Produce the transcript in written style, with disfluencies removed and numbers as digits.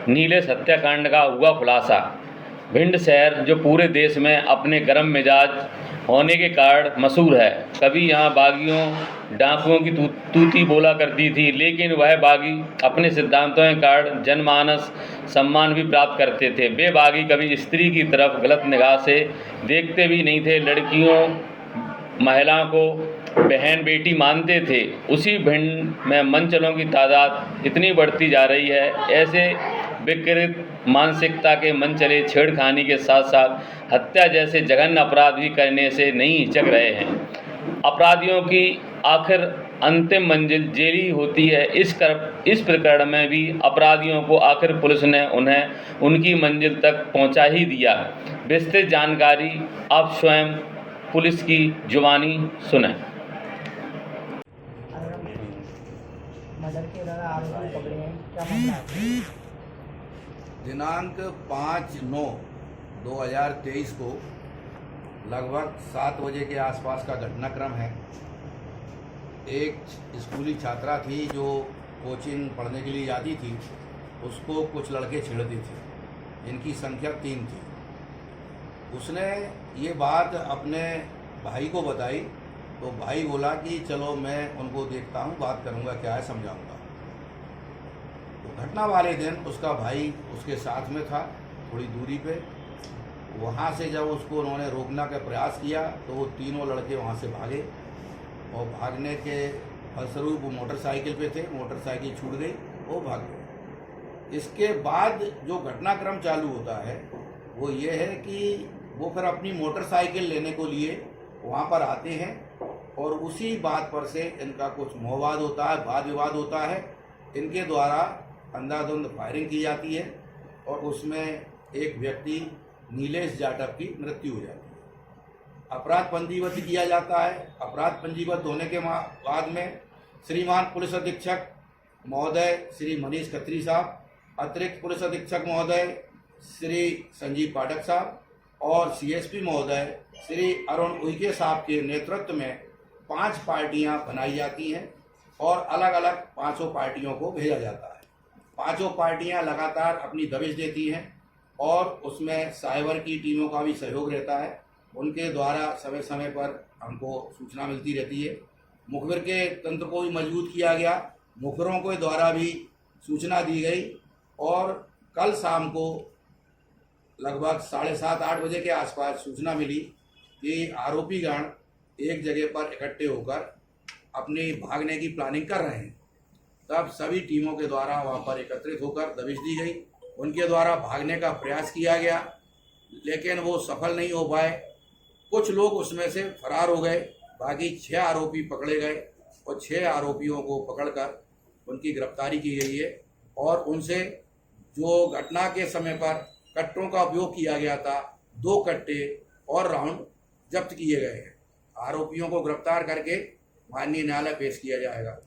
नीलेश हत्याकांड का हुआ खुलासा। भिंड शहर जो पूरे देश में अपने गर्म मिजाज होने के कारण मशहूर है। कभी यहाँ बागियों डाकुओं की तूती बोला करती थी, लेकिन वह बागी अपने सिद्धांतों के कारण जनमानस सम्मान भी प्राप्त करते थे। वे बागी कभी स्त्री की तरफ गलत निगाह से देखते भी नहीं थे। लड़कियों महिलाओं को बहन बेटी मानते थे। उसी भिंड में मनचलों की तादाद इतनी बढ़ती जा रही है। ऐसे विकृत मानसिकता के मनचले छेड़खानी के साथ साथ हत्या जैसे जघन्य अपराध भी करने से नहीं हिचक रहे हैं। अपराधियों की आखिर अंतिम मंजिल जेल ही होती है। इस प्रकरण में भी अपराधियों को आखिर पुलिस ने उन्हें उनकी मंजिल तक पहुंचा ही दिया। विस्तृत जानकारी आप स्वयं पुलिस की जुबानी सुने। मर्डर के द्वारा आरोपी पकड़े हैं, क्या मामला है? दिनांक 5/9/2023 को लगभग 7 बजे के आसपास का घटनाक्रम है। एक स्कूली छात्रा थी जो कोचिंग पढ़ने के लिए जाती थी, उसको कुछ लड़के छेड़ते थे, जिनकी संख्या 3 थी। उसने ये बात अपने भाई को बताई, तो भाई बोला कि चलो मैं उनको देखता हूँ, बात करूँगा, क्या है समझाऊँगा। तो घटना वाले दिन उसका भाई उसके साथ में था, थोड़ी दूरी पे। वहाँ से जब उसको उन्होंने रोकने का प्रयास किया तो वो तीनों लड़के वहाँ से भागे, और भागने के फलस्वरूप वो मोटरसाइकिल पे थे, मोटरसाइकिल छूट गई, वो भाग गए। इसके बाद जो घटनाक्रम चालू होता है वो ये है कि वो फिर अपनी मोटरसाइकिल लेने को लिए वहाँ पर आते हैं, और उसी बात पर से इनका कुछ मोहवाद होता है, वाद विवाद होता है। इनके द्वारा अंधाधुंध फायरिंग की जाती है, और उसमें एक व्यक्ति नीलेश जाटव की मृत्यु हो जाती है। अपराध पंजीबद्ध किया जाता है। अपराध पंजीबद्ध होने के बाद में श्रीमान पुलिस अधीक्षक महोदय श्री मनीष खत्री साहब, अतिरिक्त पुलिस अधीक्षक महोदय श्री संजीव पाठक साहब और सीएसपी महोदय श्री अरुण उइके साहब के नेतृत्व में 5 पार्टियां बनाई जाती हैं, और अलग अलग 5 पार्टियों को भेजा जाता है। 5 पार्टियां लगातार अपनी दबिश देती हैं, और उसमें साइबर की टीमों का भी सहयोग रहता है। उनके द्वारा समय समय पर हमको सूचना मिलती रहती है। मुखबिर के तंत्र को भी मजबूत किया गया, मुखबिरों के द्वारा भी सूचना दी गई, और कल शाम को लगभग 7:30-8 बजे के आसपास सूचना मिली कि आरोपीगण एक जगह पर इकट्ठे होकर अपनी भागने की प्लानिंग कर रहे हैं। तब सभी टीमों के द्वारा वहां पर एकत्रित होकर दबिश दी गई। उनके द्वारा भागने का प्रयास किया गया, लेकिन वो सफल नहीं हो पाए। कुछ लोग उसमें से फरार हो गए। बाकी 6 आरोपी पकड़े गए, और 6 आरोपियों को पकड़कर उनकी गिरफ्तारी की गई है, और उनसे जो घटना के समय पर कट्टों का उपयोग किया गया था, 2 कट्टे और राउंड जब्त किए गए हैं। आरोपियों को गिरफ्तार करके माननीय न्यायालय पेश किया जाएगा।